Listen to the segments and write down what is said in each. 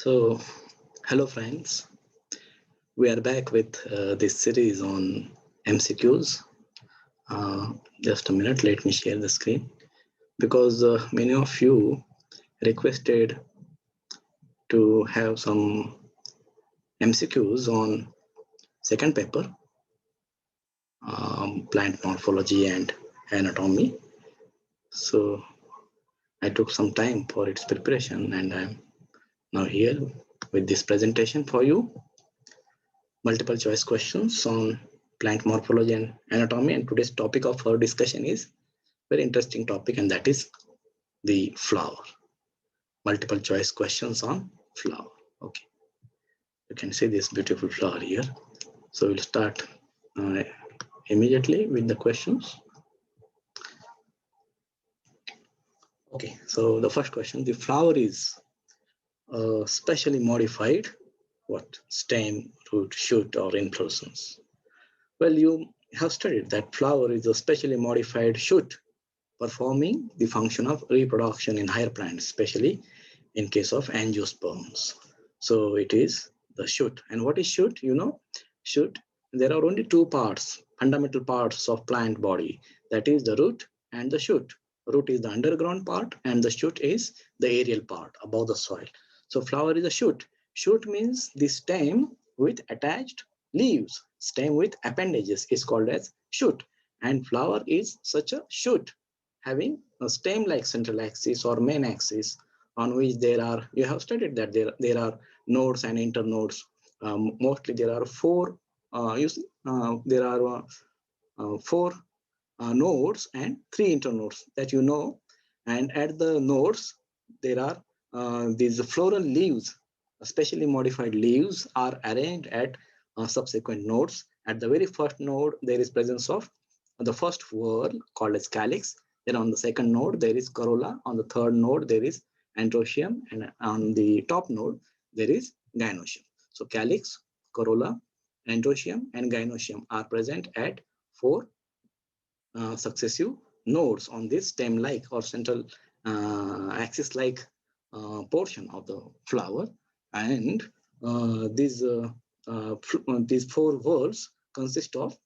So, hello friends, we are back with this series on MCQs. Just a minute, let me share the screen because many of you requested to have some MCQs on second paper, plant morphology and anatomy. So, I took some time for its preparation and I'm now here with this presentation for you. Multiple choice questions on plant morphology and anatomy, and today's topic of our discussion is very interesting topic, and that is the flower. Multiple choice questions on flower. Okay, you can see this beautiful flower here. So we'll start immediately with the questions. Okay, so the first question: the flower is specially modified stem, root, shoot, or inflorescence? Well, you have studied that flower is a specially modified shoot performing the function of reproduction in higher plants, especially in case of angiosperms. So it is the shoot. And what is shoot? You know, shoot, there are only two parts, fundamental parts of plant body. That is the root and the shoot. Root is the underground part and the shoot is the aerial part above the soil. So flower is a shoot. Shoot means the stem with attached leaves. Stem with appendages is called as shoot. And flower is such a shoot having a stem like central axis or main axis on which there are, you have studied that there are nodes and internodes. Mostly there are four, there are four nodes and three internodes that you know. And at the nodes, there are these floral leaves, specially modified leaves are arranged at subsequent nodes. At the very first node, there is presence of the first whorl called as calyx. Then on the second node, there is corolla. On the third node, there is Androecium. And on the top node, there is gynoecium. So calyx, corolla, Androecium, and gynoecium are present at four successive nodes on this stem-like or central axis-like portion of the flower. And these four whorls consist of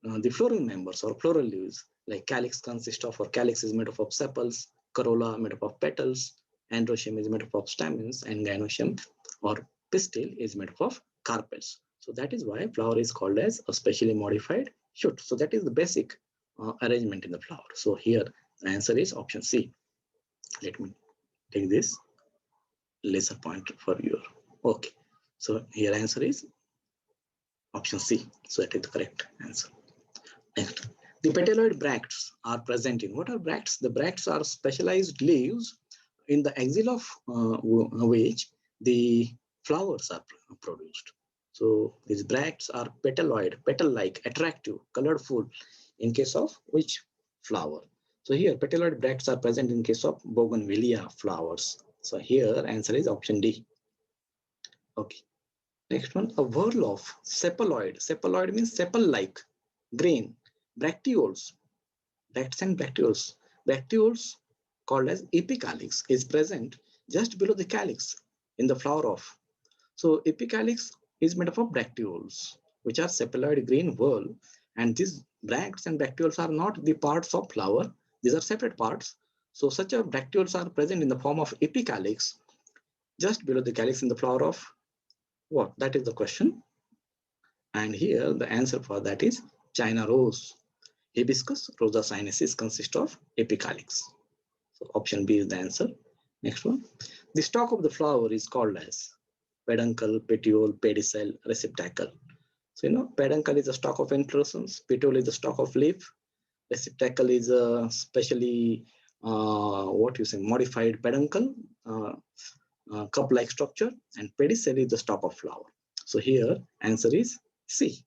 the floral members or floral leaves. Like calyx consists of, or calyx is made up of sepals, corolla made up of petals, androecium is made up of stamens, and gynoecium or pistil is made up of carpels. So that is why flower is called as a specially modified shoot. So that is the basic arrangement in the flower. So here the answer is option C. Let me take this laser pointer for you. Okay. So here answer is option C. So that is the correct answer. Next, the petaloid bracts are present in, what are bracts? The bracts are specialized leaves in the axil of which the flowers are produced. So these bracts are petaloid, petal-like, attractive, colorful in case of which flower? So here petaloid bracts are present in case of bougainvillea flowers. So here answer is option D. Okay. Next one, a whorl of sepaloid. Sepaloid means sepal-like, grain. Bracteoles, bracts and bracteoles. Bracteoles called as epicalyx is present just below the calyx in the flower of. So epicalyx is made up of bracteoles, which are sepaloid green whorl, and these bracts and bracteoles are not the parts of flower. These are separate parts. So such a bracteoles are present in the form of epicalyx just below the calyx in the flower of what? That is the question. And here the answer for that is China rose. Hibiscus rosa sinensis consists of epicalyx. So option B is the answer. Next one. The stalk of the flower is called as peduncle, petiole, pedicel, receptacle. So you know, peduncle is the stalk of inflorescence, petiole is the stalk of leaf, receptacle is a specially modified peduncle, cup-like structure, and pedicel is the stalk of flower. So here answer is C.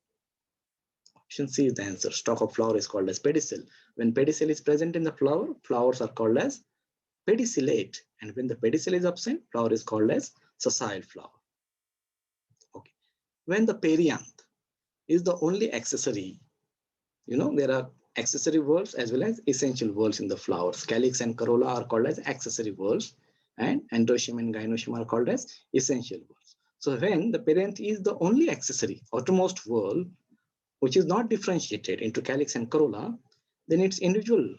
Option C is the answer. Stalk of flower is called as pedicel. When pedicel is present in the flower, flowers are called as pedicellate. And when the pedicel is absent, flower is called as sessile flower. Okay. When the perianth is the only accessory, you know, there are accessory whorls as well as essential whorls in the flowers. Calyx and corolla are called as accessory whorls. and Androecium and Gynoecium are called as essential whorls. So when the perianth is the only accessory, outermost whorl, which is not differentiated into calyx and corolla, then its individual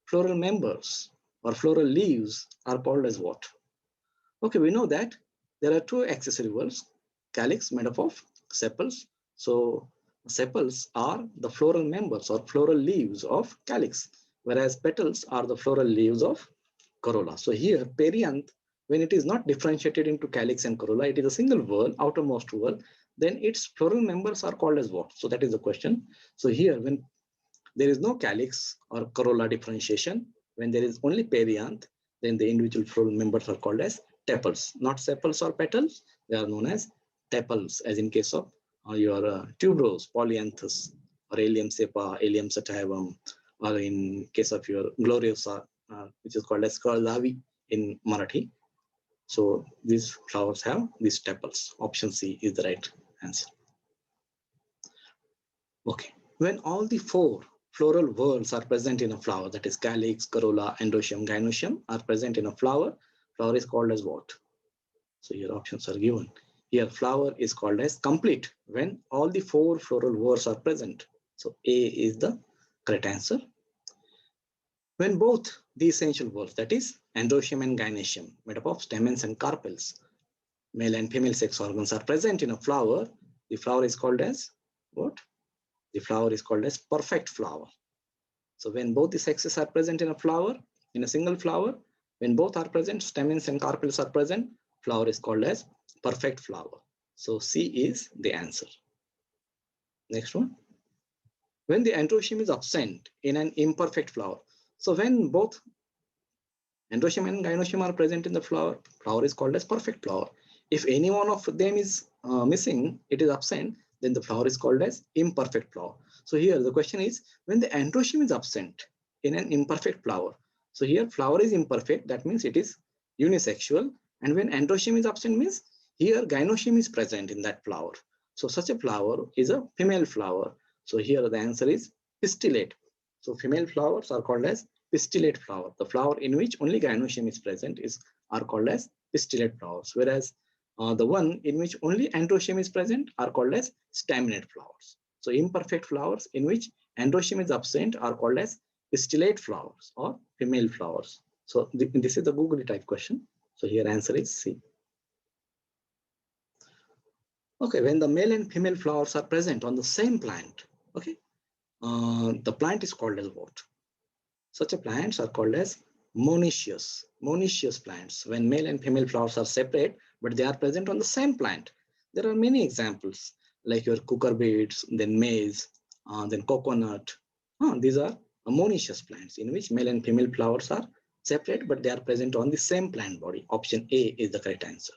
floral members or floral leaves are called as what? Okay, we know that there are two accessory whorls, calyx made up of sepals. So sepals are the floral members or floral leaves of calyx, whereas petals are the floral leaves of corolla. So here perianth, when it is not differentiated into calyx and corolla, it is a single whorl, outermost whorl, then its floral members are called as what? So that is the question. So here when there is no calyx or corolla differentiation, when there is only perianth, then the individual floral members are called as tepals, not sepals or petals. They are known as tepals, as in case of your tuberose, polyanthus, or Allium cepa, Allium sativum, or in case of your gloriosa, which is called as Karlavi in Marathi. So these flowers have these tepals. Option C is the right answer. Okay, when all the four floral whorls are present in a flower, that is calyx, corolla, Androecium, Gynoecium are present in a flower, flower is called as what? So your options are given. Here flower is called as complete when all the four floral whorls are present. So A is the correct answer. When both the essential whorls, that is Androecium and Gynoecium, made up of stamens and carpels, male and female sex organs are present in a flower, the flower is called as what? The flower is called as perfect flower. So when both the sexes are present in a flower, in a single flower, when both are present, stamens and carpels are present, flower is called as perfect flower. So C is the answer. Next one. When the Androecium is absent in an imperfect flower. So when both Androecium and Gynoecium are present in the flower, flower is called as perfect flower. If any one of them is missing, it is absent, then the flower is called as imperfect flower. So here the question is, when the Androecium is absent in an imperfect flower, so here flower is imperfect, that means it is unisexual, and when Androecium is absent means here Gynoecium is present in that flower. So such a flower is a female flower. So here the answer is pistillate. So female flowers are called as pistillate flower. The flower in which only Gynoecium is present are called as pistillate flowers, whereas the one in which only Androecium is present are called as staminate flowers. So imperfect flowers in which Androecium is absent are called as pistillate flowers or female flowers. So this is the Google type question. So here answer is C. Okay, when the male and female flowers are present on the same plant, okay, the plant is called as what? Such a plants are called as monoecious plants. When male and female flowers are separate, but they are present on the same plant. There are many examples like your cucurbits, then maize, then coconut. These are monoecious plants in which male and female flowers are separate, but they are present on the same plant body. Option A is the correct answer.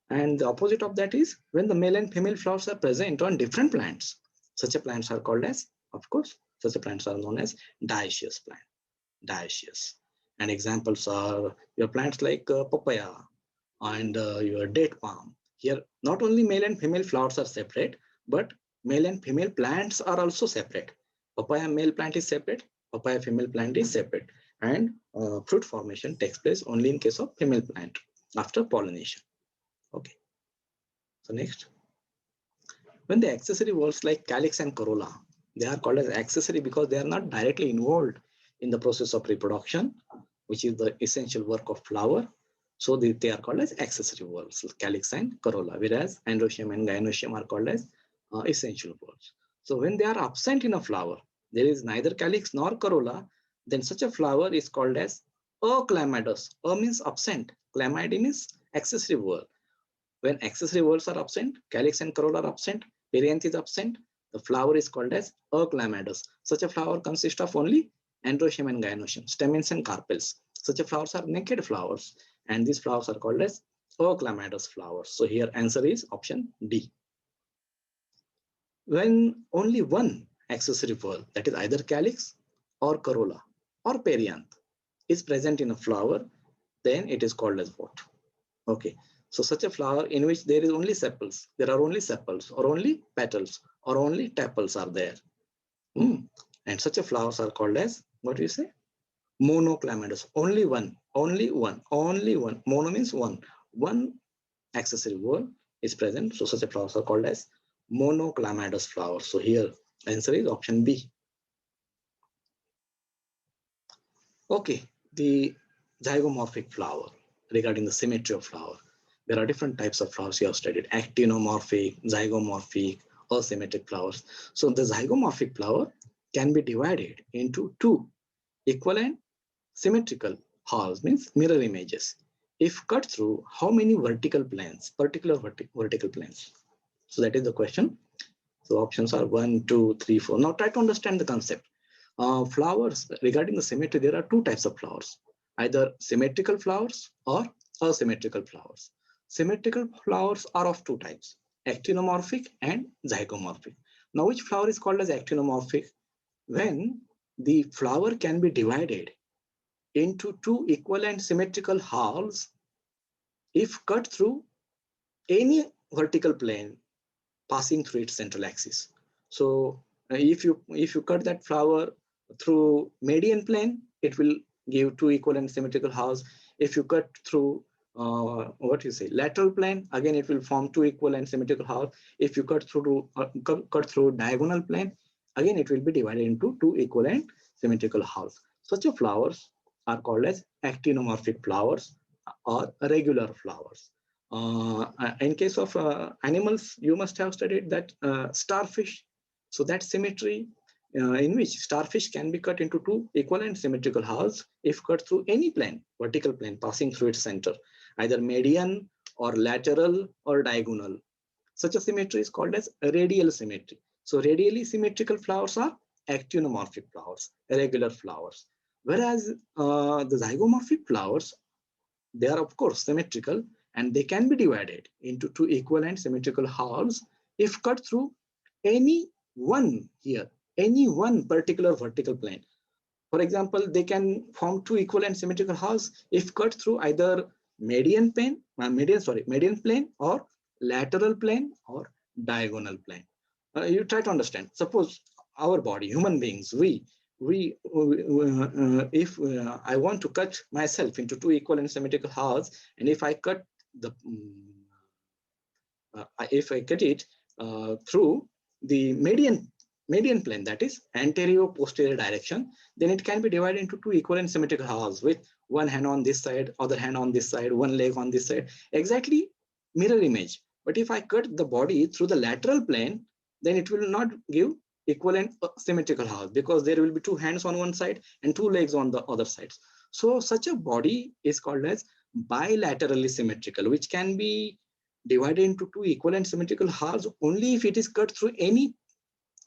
And the opposite of that is when the male and female flowers are present on different plants. Such a plants are called as, of course, such a plants are known as dioecious plant. Dioecious. And examples are your plants like papaya and your date palm. Here, not only male and female flowers are separate, but male and female plants are also separate. Papaya male plant is separate, papaya female plant is separate. And fruit formation takes place only in case of female plant after pollination. Okay. So next. When the accessory whorls like calyx and corolla, they are called as accessory because they are not directly involved in the process of reproduction, which is the essential work of flower. So they are called as accessory whorls, calyx and corolla, whereas Androecium and Gynoecium are called as essential whorls. So when they are absent in a flower, there is neither calyx nor corolla, then such a flower is called as aclamidous. A means absent, chlamydia means accessory whorl. When accessory whorls are absent, calyx and corolla are absent, perianth is absent, the flower is called as aclamidous. Such a flower consists of only Androecium and Gynoecium, stamens and carpels. Such a flowers are naked flowers, and these flowers are called as aclamidous flowers. So here answer is option D. When only one accessory whorl, that is either calyx or corolla or perianth, is present in a flower, then it is called as what? Okay. So such a flower in which there is only sepals, there are only sepals or only petals or only tepals are there. And such a flowers are called as, what do you say? Monoclamidous, only one. Only one. Mono means one. One accessory whorl is present. So such a flowers are called as monoclamadous flowers. So here answer is option B. Okay, the zygomorphic flower, regarding the symmetry of flower. There are different types of flowers you have studied: actinomorphic, zygomorphic, or symmetric flowers. So the zygomorphic flower can be divided into two equivalent symmetrical halves, means mirror images, if cut through how many vertical planes, particular vertical planes. So that is the question. So options are 1, 2, 3, 4. Now try to understand the concept. Flowers, regarding the symmetry, there are two types of flowers, either symmetrical flowers or asymmetrical flowers. Symmetrical flowers are of two types, actinomorphic and zygomorphic. Now which flower is called as actinomorphic? When the flower can be divided into two equal and symmetrical halves if cut through any vertical plane passing through its central axis. So if you cut that flower through median plane, it will give two equal and symmetrical halves. If you cut through lateral plane, again it will form two equal and symmetrical halves. If you cut through diagonal plane, again it will be divided into two equal and symmetrical halves. Such a flowers are called as actinomorphic flowers or regular flowers. In case of animals, you must have studied that starfish. So that symmetry in which starfish can be cut into two equal and symmetrical halves if cut through any plane, vertical plane passing through its center, either median or lateral or diagonal. Such a symmetry is called as radial symmetry. So radially symmetrical flowers are actinomorphic flowers, irregular flowers. Whereas the zygomorphic flowers, they are of course symmetrical, and they can be divided into two equal and symmetrical halves if cut through any one here, any one particular vertical plane. For example, they can form two equal and symmetrical halves if cut through either median plane or lateral plane or diagonal plane. You try to understand. Suppose our body, human beings, if I want to cut myself into two equal and symmetrical halves, and if I cut it through the median plane, that is anterior posterior direction, then it can be divided into two equal and symmetrical halves with one hand on this side, other hand on this side, one leg on this side, exactly mirror image. But if I cut the body through the lateral plane, then it will not give equal and symmetrical halves, because there will be two hands on one side and two legs on the other sides. So such a body is called as bilaterally symmetrical, which can be divided into two equal and symmetrical halves only if it is cut through any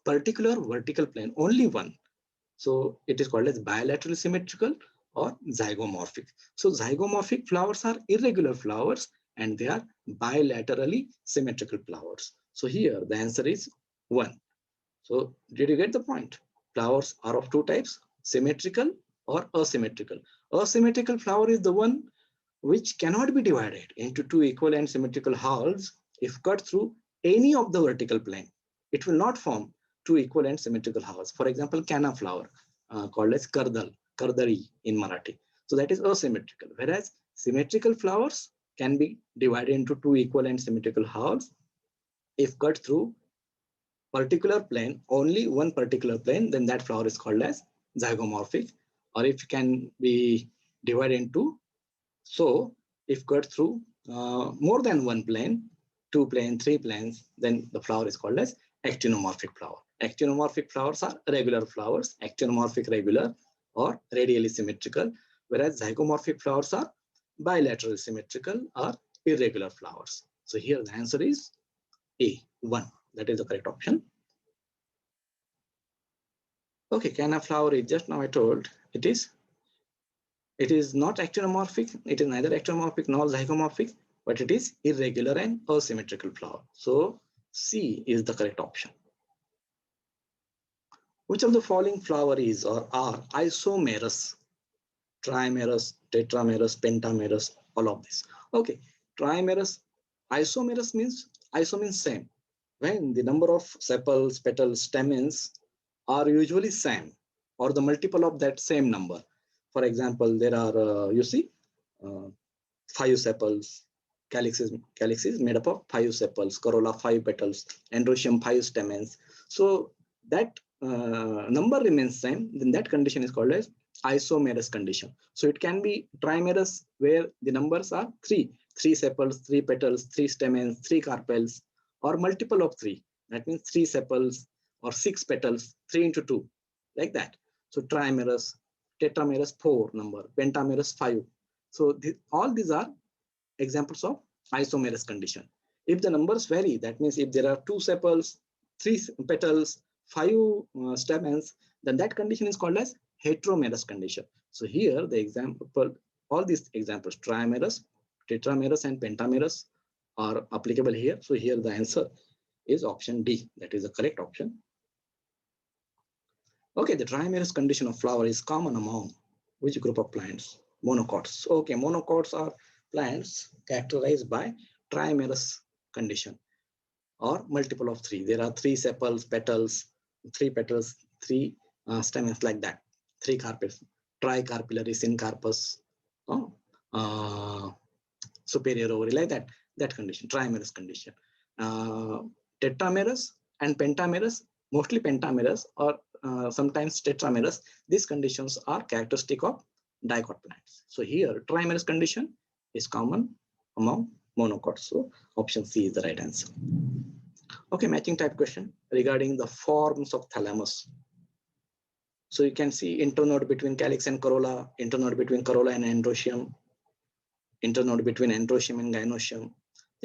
particular vertical plane, only one. So it is called as bilaterally symmetrical or zygomorphic. So zygomorphic flowers are irregular flowers and they are bilaterally symmetrical flowers. So here the answer is 1. So did you get the point? Flowers are of two types, symmetrical or asymmetrical. Asymmetrical flower is the one which cannot be divided into two equal and symmetrical halves if cut through any of the vertical plane. It will not form two equal and symmetrical halves. For example, canna flower called as kardari in Marathi. So that is asymmetrical. Whereas symmetrical flowers can be divided into two equal and symmetrical halves if cut through particular plane, only one particular plane, then that flower is called as zygomorphic. Or if it can be divided into, so if cut through more than one plane, 2 planes, 3 planes, then the flower is called as actinomorphic flower. Actinomorphic flowers are regular flowers, actinomorphic regular or radially symmetrical, whereas zygomorphic flowers are bilaterally symmetrical or irregular flowers. So here the answer is A, 1. That is the correct option. Okay, canna flower is just now I told it is not actinomorphic. It is neither actinomorphic nor zygomorphic, but it is irregular and asymmetrical flower. So C is the correct option. Which of the following flower is or are isomerous? Trimerous, tetramerous, pentamerous, all of this. Okay, trimerous, isomerous means same. When the number of sepals, petals, stamens are usually same or the multiple of that same number. For example, there are, you see, 5 sepals. Calyx is made up of 5 sepals, corolla 5 petals, Androecium 5 stamens. So that number remains same, then that condition is called as isomerous condition. So it can be trimerous where the numbers are 3 sepals, 3 petals, 3 stamens, 3 carpels, or multiple of 3. That means 3 sepals or 6 petals, 3 into 2, like that. So trimerous, tetramerous 4 number, pentamerous 5. So all these are examples of isomerous condition. If the numbers vary, that means if there are 2 sepals, 3 petals, 5 stamens, then that condition is called as heteromerous condition. So here the example, all these examples, trimerous, tetramerous, and pentamerous are applicable here. So here the answer is option D. That is the correct option. Okay, the trimerous condition of flower is common among which group of plants? Monocots. Okay, monocots are plants characterized by trimerous condition or multiple of 3. There are 3 sepals, petals, 3 petals, 3 stamens, like that. 3 carpels, tricarpellary, syncapous, superior ovary, like that. That condition, trimerous condition. Tetramerous and pentamerous, mostly pentamerous or sometimes tetramerous. These conditions are characteristic of dicot plants. So here, trimerous condition is common among monocots. So option C is the right answer. Okay, matching type question regarding the forms of thalamus. So you can see internode between calyx and corolla, internode between corolla and androecium, internode between androecium and gynoecium.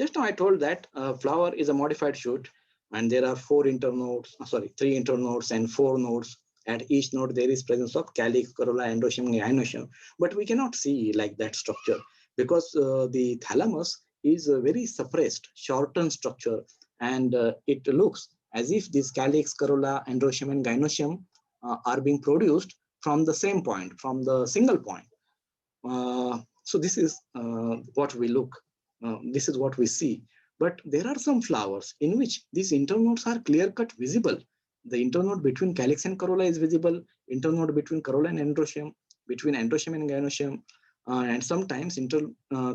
Just now I told that flower is a modified shoot and there are 3 internodes and 4 nodes. At each node there is presence of calyx, corolla, androecium, and gynoecium. But we cannot see like that structure because the thalamus is a very suppressed, shortened structure, and it looks as if this calyx, corolla, androecium, and gynoecium are being produced from the same point, from the single point. So this is what we look. This is what we see. But there are some flowers in which these internodes are clear-cut visible. The internode between calyx and corolla is visible, internode between corolla and androecium, between androecium and gynoecium, and sometimes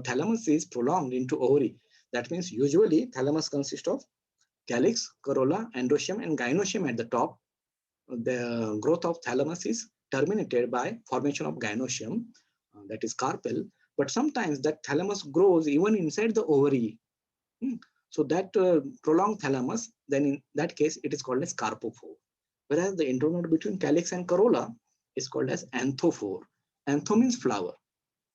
thalamus is prolonged into ovary. That means usually thalamus consists of calyx, corolla, androecium, and gynoecium at the top. The growth of thalamus is terminated by formation of gynoecium, that is carpel, but sometimes that thalamus grows even inside the ovary. So that prolonged thalamus, then in that case, it is called as carpophore. Whereas the internode between calyx and corolla is called as anthophore. Antho means flower.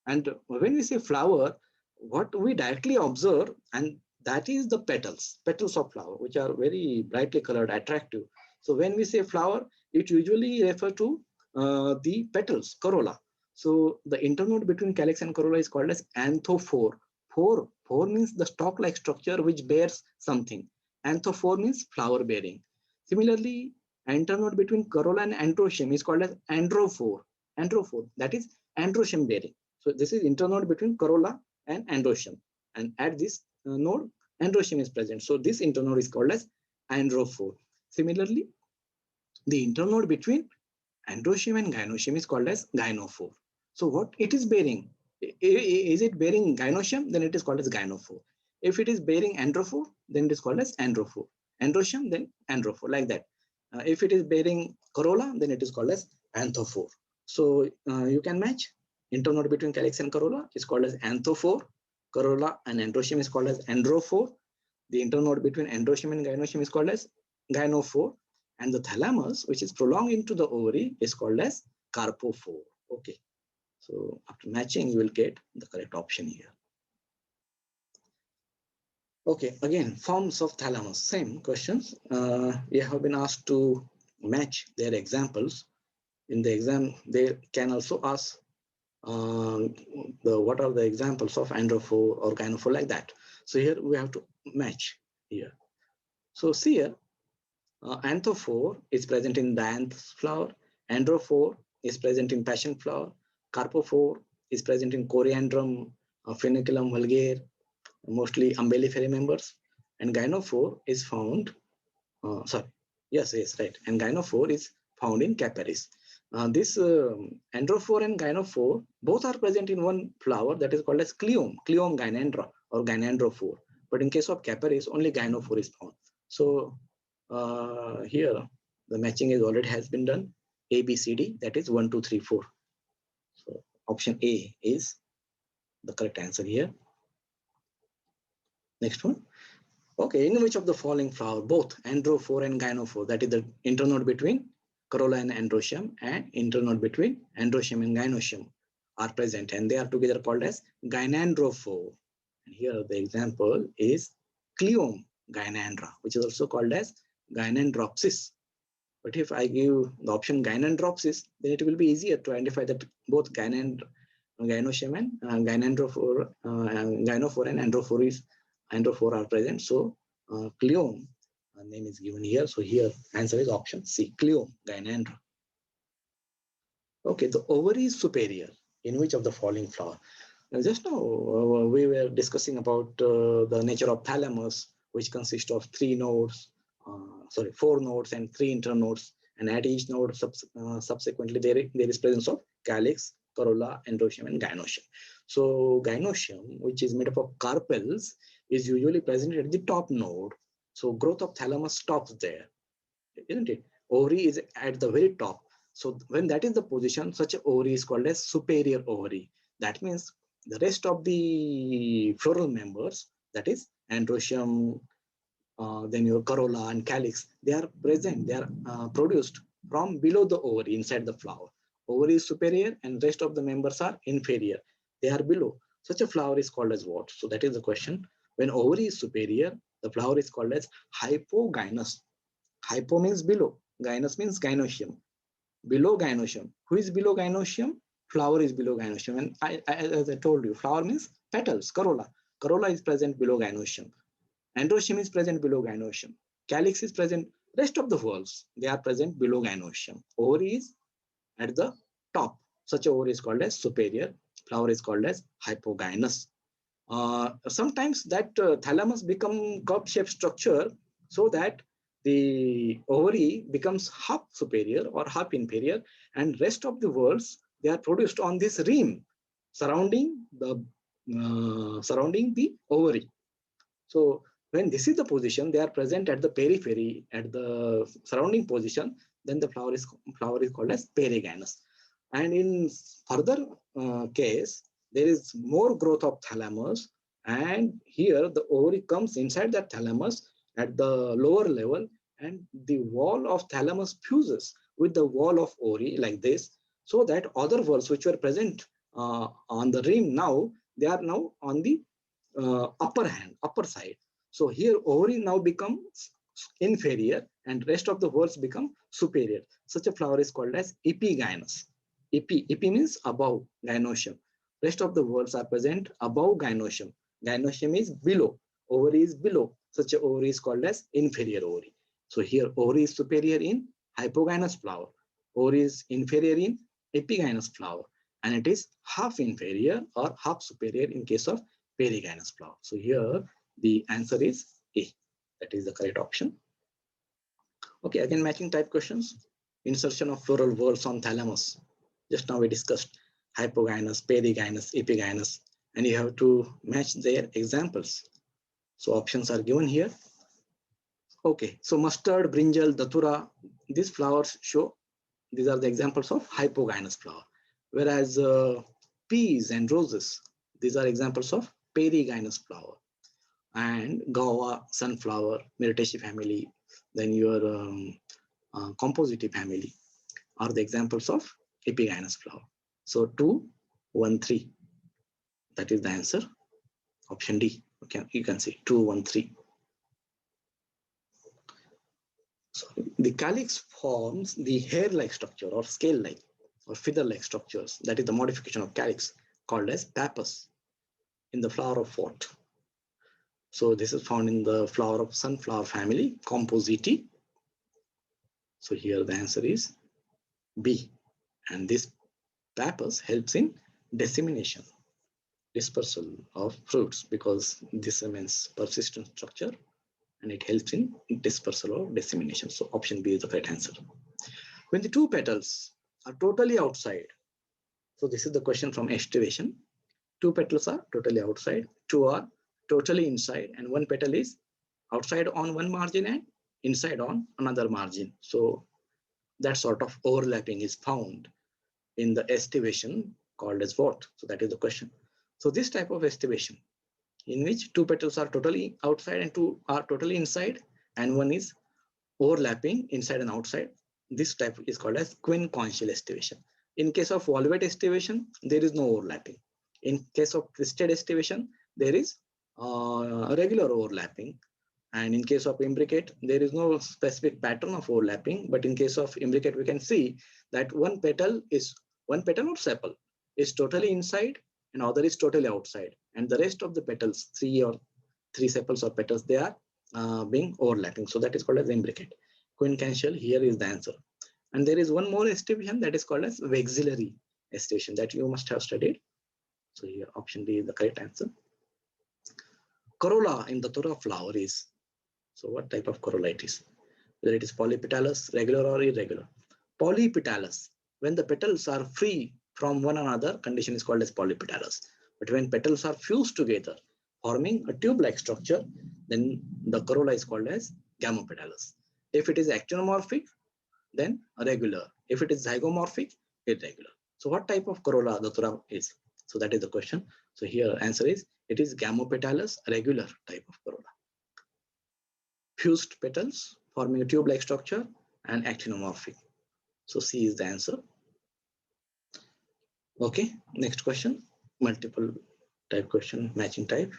And when we say flower, what we directly observe, and that is the petals of flower, which are very brightly colored, attractive. So when we say flower, it usually refers to the petals, corolla. So the internode between calyx and corolla is called as anthophore. Phore means the stalk-like structure which bears something. Anthophore means flower bearing. Similarly, internode between corolla and androecium is called as androphore. Androphore, that is androecium bearing. So this is internode between corolla and androecium. And at this node, androecium is present. So this internode is called as androphore. Similarly, the internode between androecium and gynoecium is called as gynophore. So what it is bearing? Is it bearing gynoecium? Then it is called as gynophore. If it is bearing androphore, then it is called as androphore. Androecium, then androphore, like that. If it is bearing corolla, then it is called as anthophore. So you can match. Internode between calyx and corolla is called as anthophore. Corolla and androecium is called as androphore. The internode between androecium and gynoecium is called as gynophore. And the thalamus, which is prolonged into the ovary, is called as carpophore. Okay. So after matching, you will get the correct option here. Okay, again, forms of thalamus, same questions. We have been asked to match their examples. In the exam, they can also ask what are the examples of androphore or gynophore, like that. So here we have to match here. So see here, anthophore is present in dianth flower, androphore is present in passion flower, carpophore is present in coriandrum, funiculum vulgare, mostly umbelliferae members, and gynophore is found, right, and gynophore is found in caparis. This androphore and gynophore both are present in one flower that is called as cleome gynandra or gynandrophore. But in case of caparis, only gynophore is found. So here the matching is already has been done. A, B, C, D, that is 1, 2, 3, 4. So option A is the correct answer here. Next one. Okay, in which of the following flower, both androphore and gynophore, that is the internode between corolla and androecium and internode between androecium and gynoecium are present, and they are together called as gynandrophore. And here the example is cleome gynandra, which is also called as gynandropsis. But if I give the option gynandropsis, then it will be easier to identify that both gynoecium and gynophore and androphore are present. So cleome name is given here. So here answer is option C, cleome gynandra. Okay, the ovary is superior in which of the following flower? Just now we were discussing about the nature of thalamus, which consists of 4 nodes and 3 internodes, and at each node subsequently there is presence of calyx, corolla, androecium, and gynoecium. So gynoecium, which is made up of carpels, is usually present at the top node. So growth of thalamus stops there, isn't it? Ovary is at the very top. So when that is the position, such an ovary is called as superior ovary. That means the rest of the floral members, that is androecium, then your corolla and calyx, they are present, they are produced from below the ovary inside the flower. Ovary is superior and rest of the members are inferior. They are below. Such a flower is called as what? So that is the question. When ovary is superior, the flower is called as hypogynous. Hypo means below, gynous means gynoecium. Below gynoecium. Who is below gynoecium? Flower is below gynoecium. And as I told you, flower means petals, corolla. Corolla is present below gynoecium. Androecium is present below gynoecium. Calyx is present. Rest of the whorls, they are present below gynoecium. Ovary is at the top. Such a ovary is called as superior. Flower is called as hypogynous. Sometimes that thalamus become cup-shaped structure so that the ovary becomes half superior or half inferior, and rest of the whorls, they are produced on this rim surrounding the ovary. So when this is the position, they are present at the periphery, at the surrounding position, then the flower is called as perigynous. And in further case, there is more growth of thalamus, and here the ovary comes inside that thalamus at the lower level, and the wall of thalamus fuses with the wall of ovary like this, so that other whorls which were present on the rim, now they are now on the upper side. So here ovary now becomes inferior and rest of the whorls become superior. Such a flower is called as epigynous. Epi means above gynoecium. Rest of the whorls are present above gynoecium. Gynoecium is below. Ovary is below. Such a ovary is called as inferior ovary. So here ovary is superior in hypogynous flower. Ovary is inferior in epigynous flower. And it is half inferior or half superior in case of perigynous flower. So here the answer is A. That is the correct option. Okay, again matching type questions. Insertion of floral whorls on thalamus. Just now we discussed hypogynous, perigynous, epigynous, and you have to match their examples. So options are given here. Okay, so mustard, brinjal, datura, these flowers show, these are the examples of hypogynous flower. Whereas peas and roses, these are examples of perigynous flower. And guava, sunflower, myrtaceae family, then your compositae family are the examples of epigynous flower. So 2, 1, 3. That is the answer. Option D. Okay, you can see 2, 1, 3. So the calyx forms the hair-like structure or scale-like or feather-like structures. That is the modification of calyx called as pappus in the flower of what? So this is found in the flower of sunflower family, compositae. So here the answer is B. And this pappus helps in dissemination, dispersal of fruits, because this means persistent structure and it helps in dispersal or dissemination. So option B is the correct answer. When the two petals are totally outside. So this is the question from aestivation. 2 petals are totally outside, 2 are totally inside, and 1 petal is outside on one margin and inside on another margin. So that sort of overlapping is found in the aestivation called as what? So that is the question. So this type of aestivation in which 2 petals are totally outside and 2 are totally inside, and 1 is overlapping inside and outside, this type is called as quincontial aestivation. In case of volvate aestivation, there is no overlapping. In case of twisted aestivation, there is regular overlapping. And in case of imbricate, there is no specific pattern of overlapping. But in case of imbricate, we can see that one petal or sepal is totally inside and other is totally outside. And the rest of the petals, three sepals or petals, they are being overlapping. So that is called as imbricate. Quincontial, here is the answer. And there is one more aestivation that is called as vexillary aestivation that you must have studied. So here option D is the correct answer. Corolla in the thora flower is, so what type of corolla it is? Whether it is polypetalous, regular or irregular. Polypetalous, when the petals are free from one another, condition is called as polypetalous. But when petals are fused together, forming a tube-like structure, then the corolla is called as gamopetalous. If it is actinomorphic, then regular. If it is zygomorphic, irregular. So what type of corolla the thora is? So that is the question. So here answer is, it is gamopetalous, regular type of corolla. Fused petals forming a tube-like structure and actinomorphic. So C is the answer. Okay, next question. Multiple type question, matching type.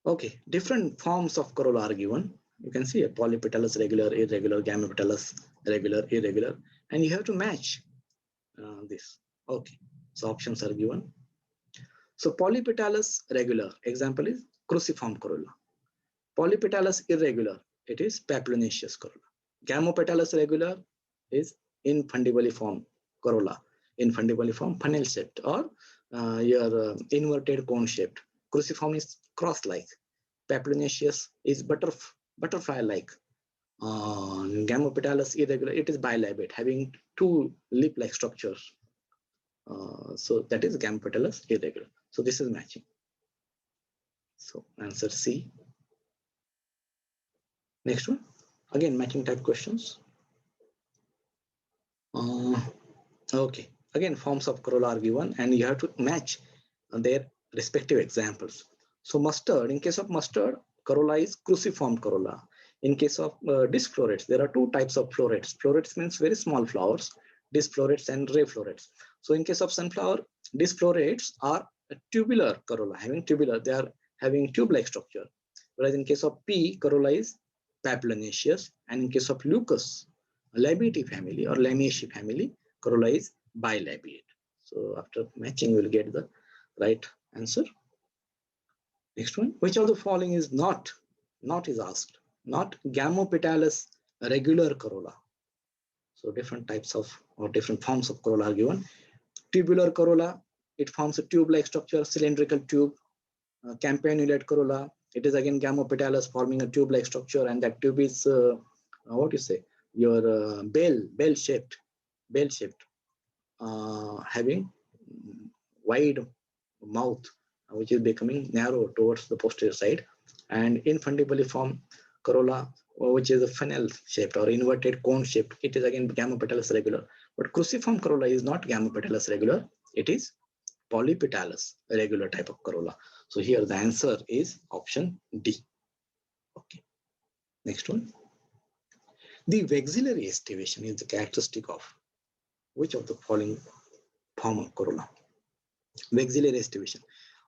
Okay, different forms of corolla are given. You can see a polypetalous, regular, irregular, gamopetalous, regular, irregular, and you have to match this. Okay, so options are given. So polypetalous, regular, example is cruciform corolla. Polypetalous, irregular, it is papilionaceous corolla. Gamopetalous, regular is infundibulliform corolla. Infundibulliform funnel shaped or your inverted cone shaped. Cruciform is cross-like. Papilionaceous is butterfly-like. Gamopetalous, irregular, it is bilobate, having 2 lip-like structures. So that is gamopetalous, irregular. So this is matching. So answer C. Next one, again matching type questions. Okay, again forms of corolla are given and you have to match their respective examples. So mustard, in case of mustard, corolla is cruciform corolla. In case of disc florets, there are 2 types of florets. Florets means very small flowers, disc florets and ray florets. So in case of sunflower, disc florets are a tubular corolla, they are having tube-like structure. Whereas in case of pea, corolla is papilionaceous, and in case of lucus, labiaceae family or lamiaceae family, corolla is bilabiate. So after matching, we'll get the right answer. Next one, which of the following is not is asked, not gamopetalous regular corolla. So different types of or different forms of corolla are given. Tubular corolla, it forms a tube-like structure, cylindrical tube. Campanulate corolla, it is again gamopetalous, forming a tube-like structure, and that tube is what you say, your bell shaped, having wide mouth, which is becoming narrow towards the posterior side, and infundibulliform corolla, which is a funnel shaped or inverted cone shaped. It is again gamopetalous regular. But cruciform corolla is not gamopetalous regular. It is polypetalous regular type of corolla. So here the answer is option D. Okay. Next one. The vexillary aestivation is the characteristic of which of the following form of corolla? Vexillary aestivation.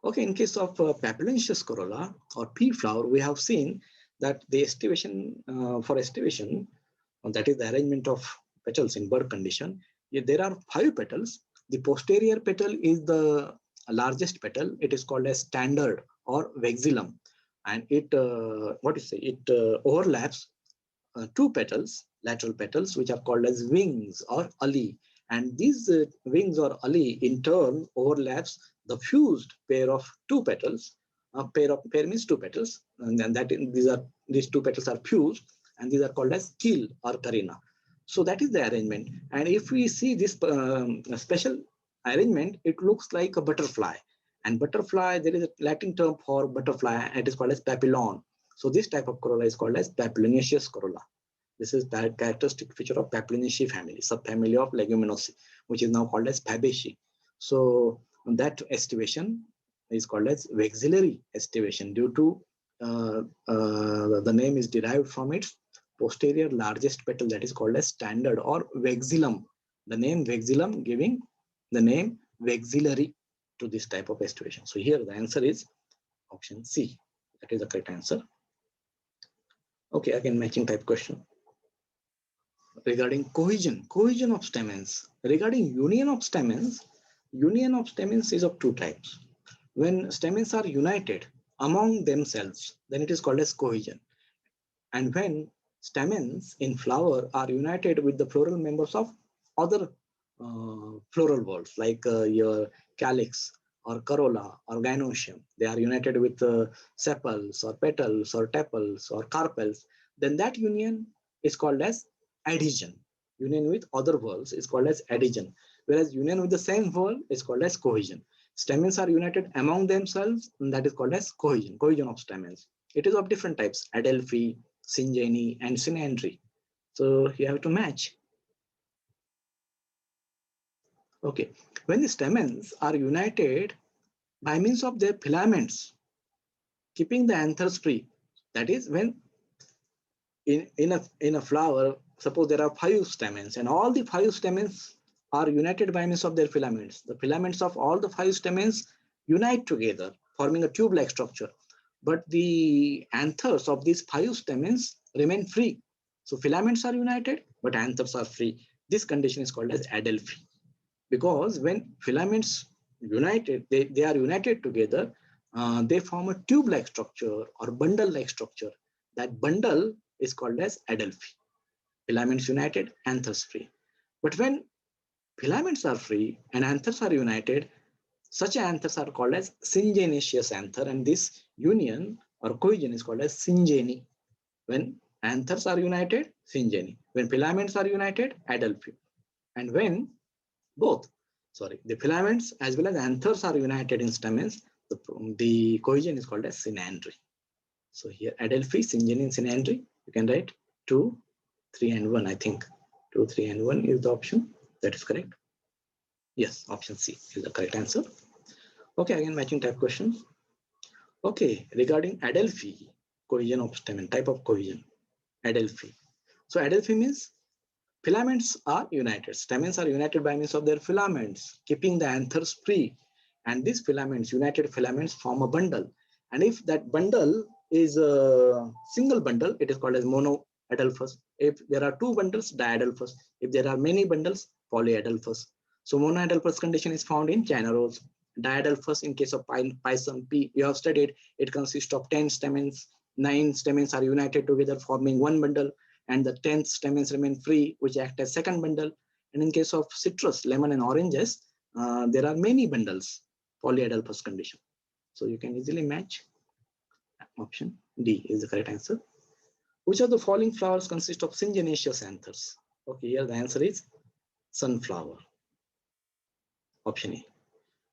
Okay, in case of papilionaceous corolla or pea flower, we have seen that the aestivation for aestivation, that is the arrangement of petals in bud condition. There are 5 petals. The posterior petal is the largest petal. It is called as standard or vexillum, and it overlaps 2 petals, lateral petals, which are called as wings or ali. And these wings or ali in turn overlaps the fused pair of 2 petals. Pair means 2 petals, and then these 2 petals are fused, and these are called as keel or carina. So that is the arrangement. And if we see this special arrangement, it looks like a butterfly. And butterfly, there is a Latin term for butterfly, and it is called as papillon. So this type of corolla is called as papilionaceous corolla. This is the characteristic feature of Papilionaceae family, subfamily of Leguminosae, which is now called as FYBSc. So that aestivation is called as vexillary aestivation due to the name is derived from its posterior largest petal, that is called as standard or vexillum. The name vexillum giving the name vexillary to this type of aestivation. So here the answer is option C. That is the correct answer. Okay, again matching type question. Regarding cohesion of stamens. Regarding union of stamens is of two types. When stamens are united among themselves, then it is called as cohesion. And when stamens in flower are united with the floral members of other floral whorls, like your calyx or corolla or gynoecium, they are united with sepals or petals or tepals or carpels, then that union is called as adhesion. Union with other whorls is called as adhesion, whereas union with the same whorl is called as cohesion. Stamens are united among themselves, and that is called as cohesion of stamens. It is of different types: adelphi, syngeny, and synandry. So you have to match. Okay, when the stamens are united by means of their filaments, keeping the anthers free, that is when in a flower, suppose there are 5 stamens and all the 5 stamens are united by means of their filaments. The filaments of all the 5 stamens unite together, forming a tube-like structure. But the anthers of these 5 stamens remain free. So filaments are united, but anthers are free. This condition is called as adelphi. Because when filaments united, they are united together, they form a tube-like structure or bundle-like structure. That bundle is called as adelphi. Filaments united, anthers free. But when filaments are free and anthers are united, such anthers are called as syngenaceous anther, and this union or cohesion is called as syngeny. When anthers are united, syngeny. When filaments are united, adelphi. And when the filaments as well as anthers are united in stamens, the cohesion is called as synandry. So here adelphi, syngeny, and synandry, you can write 2, 3, and 1, I think. 2, 3, and 1 is the option. That is correct. Yes, option C is the correct answer. Okay, again matching type questions. Okay, regarding adelphi, cohesion of stamen, type of cohesion, adelphi. So adelphi means filaments are united. Stamens are united by means of their filaments, keeping the anthers free. And these filaments, united filaments, form a bundle. And if that bundle is a single bundle, it is called as monoadelphous. If there are 2 bundles, diadelphous. If there are many bundles, polyadelphous. So monoadelphous condition is found in China rose. Diadelphous in case of Pisum P, you have studied, it consists of 10 stamens. 9 stamens are united together, forming one bundle, and the 10th stamens remain free, which act as second bundle. And in case of citrus, lemon, and oranges, there are many bundles, polyadelphous condition. So you can easily match. Option D is the correct answer. Which of the following flowers consist of syngenaceous anthers? Okay, here the answer is sunflower. Option A.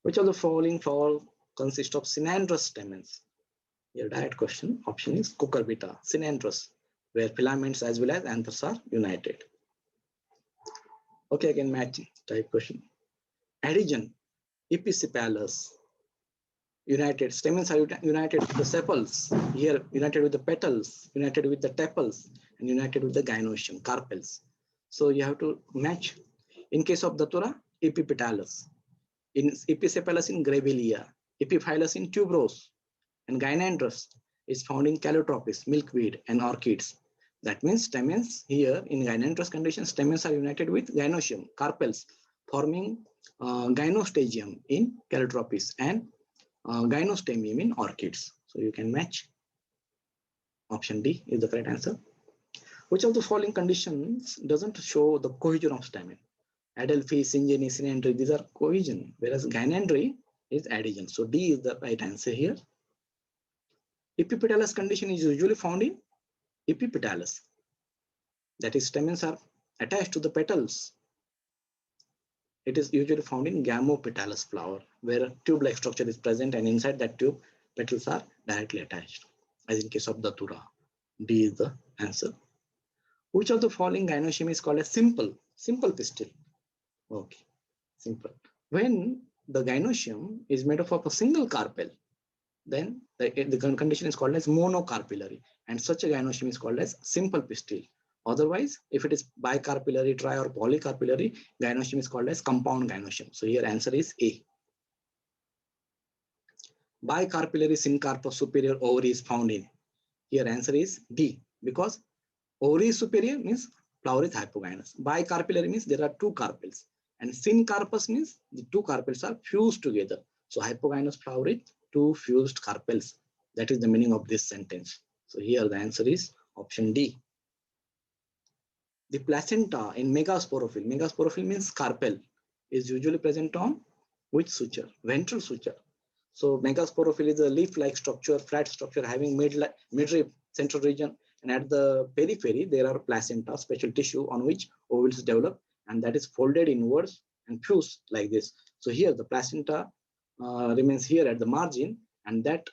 Which of the following flowers consist of synandrous stamens? Here direct question. Option is cucurbita, synandrous, where filaments as well as anthers are united. Okay, again matching type question. Adhesion, epipetalous, united. Stamens are united with the sepals. Here united with the petals, united with the tepals, and united with the gynoecium, carpels. So you have to match. In case of datura, epipetalous. In epicephalus in grevillea, epiphyllus in tuberose, and gynandrous is found in calotropis, milkweed, and orchids. That means stamens here in gynandrous condition, stamens are united with gynoecium, carpels, forming gynostagium in calotropis and gynostemium in orchids. So you can match. Option D is the correct answer. Which of the following conditions doesn't show the cohesion of stamen? Adelphi, syngeny, synandry, these are cohesion, whereas gynandry is adhesion. So D is the right answer here. Epipetalous condition is usually found in epipetalous. That is, stamens are attached to the petals. It is usually found in gamopetalous flower, where a tube-like structure is present, and inside that tube, petals are directly attached, as in case of Datura. D is the answer. Which of the following gynoecium is called a simple pistil? Okay, simple. When the gynoecium is made up of a single carpel, then the condition is called as monocarpellary, and such a gynoecium is called as simple pistil. Otherwise, if it is bicarpellary, tri or polycarpellary, gynoecium is called as compound gynoecium. So here answer is A. Bicarpellary syncapous superior ovary is found in. Here answer is D, because ovary is superior means flower is hypogynous. Bicarpellary means there are two carpels, and syncapous means the two carpels are fused together. So hypogynous flower is two fused carpels. That is the meaning of this sentence. So here the answer is option D. The placenta in megasporophyle means carpel, is usually present on which suture? Ventral suture. So megasporophyle is a leaf-like structure, flat structure having midrib central region, and at the periphery there are placenta, special tissue on which ovules develop, and that is folded inwards and fused like this. So here the placenta remains here at the margin, and that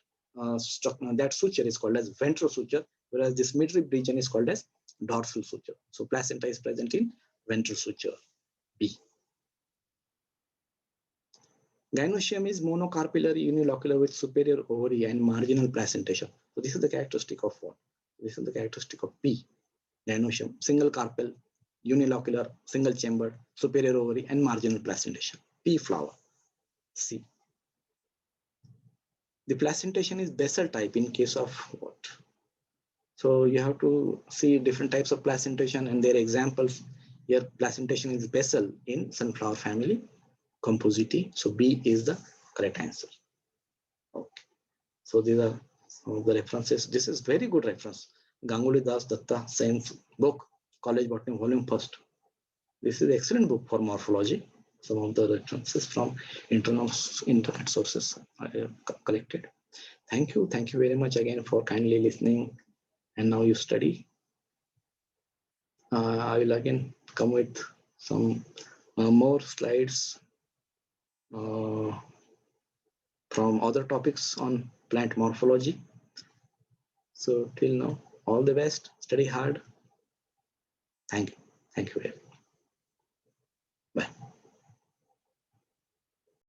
suture is called as ventral suture, whereas this midrib region is called as dorsal suture. So placenta is present in ventral suture. B. Gynoecium is monocarpellary unilocular with superior ovary and marginal placentation. So this is the characteristic of what? This is the characteristic of P. Gynoecium, single carpel, unilocular, single chambered, superior ovary and marginal placentation. P flower. C. The placentation is basal type in case of what? So you have to see different types of placentation and their examples. Here placentation is basal in sunflower family, composite. So B is the correct answer. Okay. So these are some of the references. This is very good reference. Ganguly Das Datta Science book, College Botany Volume 1st. This is an excellent book for morphology. Some of the references from internet sources I collected. Thank you. Thank you very much again for kindly listening. And now you study. I will again come with some more slides from other topics on plant morphology. So till now, all the best. Study hard. Thank you. Thank you very much.